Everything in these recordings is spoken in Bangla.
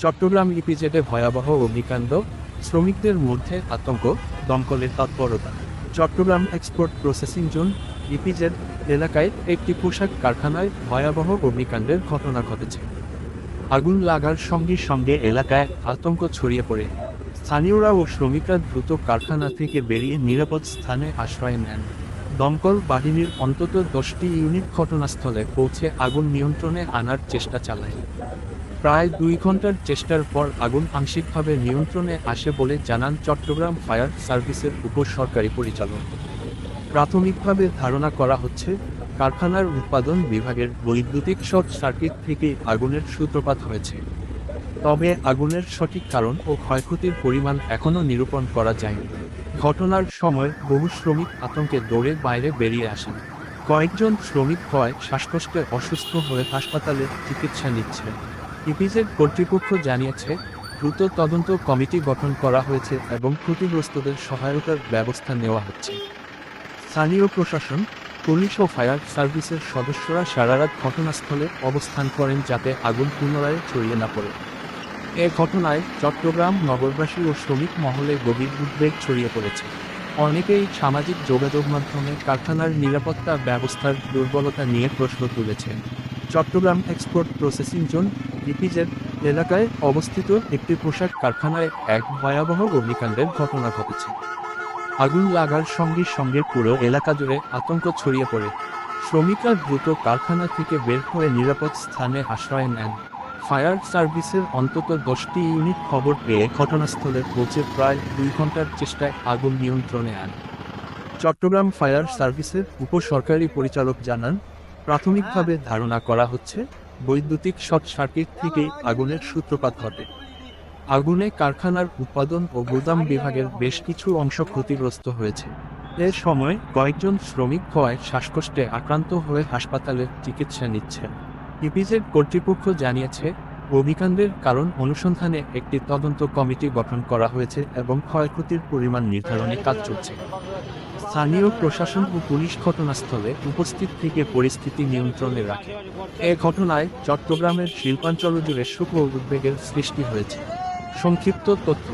চট্টগ্রাম ইপিজেডে ভয়াবহ অগ্নিকাণ্ড, শ্রমিকদের মধ্যে আতঙ্ক, দমকলের তৎপরতা। Chattogram export processing zone EPZ এলাকায় একটি পোশাক কারখানায় ভয়াবহ অগ্নিকাণ্ডের ঘটনা ঘটেছে। আগুন লাগার সঙ্গে সঙ্গে এলাকায় আতঙ্ক ছড়িয়ে পড়ে। স্থানীয়রা ও শ্রমিকরা দ্রুত কারখানা থেকে বেরিয়ে নিরাপদ স্থানে আশ্রয় নেন। দমকল বাহিনীর অন্তত 10টি ইউনিট ঘটনাস্থলে পৌঁছে আগুন নিয়ন্ত্রণে আনার চেষ্টা চালায়। প্রায় 2 ঘন্টার চেষ্টার পর আগুন আংশিকভাবে নিয়ন্ত্রণে আসে বলে জানান চট্টগ্রাম ফায়ার সার্ভিসের উপসরকারি পরিচালক। প্রাথমিকভাবে ধারণা করা হচ্ছে, কারখানার উৎপাদন বিভাগের বৈদ্যুতিক শর্ট সার্কিট থেকে আগুনের সূত্রপাত হয়েছে। তবে আগুনের সঠিক কারণ ও ক্ষয়ক্ষতির পরিমাণ এখনও নিরূপণ করা যায়নি। ঘটনার সময় বহু শ্রমিক আতঙ্কে দৌড়ে বাইরে বেরিয়ে আসেন। কয়েকজন শ্রমিক শ্বাসকষ্টে অসুস্থ হয়ে হাসপাতালে চিকিৎসা নিচ্ছেন। ইপিজেড কর্তৃপক্ষ জানিয়েছে, দ্রুত তদন্ত কমিটি গঠন করা হয়েছে এবং ক্ষতিগ্রস্তদের সহায়তার ব্যবস্থা নেওয়া হচ্ছে। স্থানীয় প্রশাসন, পুলিশ ও ফায়ার সার্ভিসের সদস্যরা সারারাত ঘটনাস্থলে অবস্থান করেন যাতে আগুন পুনরায় ছড়িয়ে না পড়ে। এ ঘটনায় চট্টগ্রাম নগরবাসী ও শ্রমিক মহলে গভীর উদ্বেগ ছড়িয়ে পড়েছে। অনেকেই সামাজিক যোগাযোগ মাধ্যমে কারখানার নিরাপত্তা ব্যবস্থার দুর্বলতা নিয়ে প্রশ্ন তুলেছেন। Chattogram export processing zone EPZ এলাকায় অবস্থিত একটি পোশাক কারখানায় এক ভয়াবহ অগ্নিকাণ্ডের ঘটনা ঘটেছে। আগুন লাগার সঙ্গে সঙ্গে পুরো এলাকা জুড়ে আতঙ্ক ছড়িয়ে পড়ে। শ্রমিকরা দ্রুত কারখানা থেকে বের হয়ে নিরাপদ স্থানে আশ্রয় নেন। ফায়ার সার্ভিসের অন্তত 10টি ইউনিট খবর পেয়ে ঘটনাস্থলে পৌঁছে প্রায় 2 ঘন্টার চেষ্টায় আগুন নিয়ন্ত্রণে আনে। চট্টগ্রাম ফায়ার সার্ভিসের উপসরকারি পরিচালক জানান, প্রাথমিকভাবে ধারণা করা হচ্ছে, বৈদ্যুতিক শর্ট সার্কিট থেকেই আগুনের সূত্রপাত ঘটে। আগুনে কারখানার উৎপাদন ও গুদাম বিভাগের বেশ কিছু অংশ ক্ষতিগ্রস্ত হয়েছে। এ সময় কয়েকজন শ্রমিক শ্বাসকষ্টে আক্রান্ত হয়ে হাসপাতালে চিকিৎসা নিচ্ছেন। ইপিজেড কর্তৃপক্ষ জানিয়েছে, অগ্নিকাণ্ডের কারণ অনুসন্ধানে একটি তদন্ত কমিটি গঠন করা হয়েছে এবং ক্ষয়ক্ষতির পরিমাণ নির্ধারণে কাজ চলছে। স্থানীয় প্রশাসন ও পুলিশ ঘটনাস্থলে উপস্থিত থেকে পরিস্থিতি নিয়ন্ত্রণে রাখে। এ ঘটনায় চট্টগ্রামের শিল্পাঞ্চল জুড়ে শুষ্ক উদ্বেগের সৃষ্টি হয়েছে। সংক্ষিপ্ত তথ্য,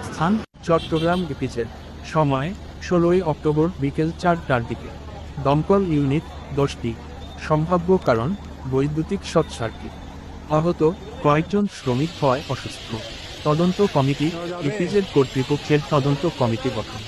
স্থান চট্টগ্রাম ইপিজেড, সময় 16 অক্টোবর বিকেল 4টার দিকে। দমকল ইউনিট 10টি। সম্ভাব্য কারণ বৈদ্যুতিক শর্ট সার্কিট। আহত কয়েকজন শ্রমিক অসুস্থ। তদন্ত কমিটি ইপিজেড কর্তৃপক্ষের তদন্ত কমিটি গঠন।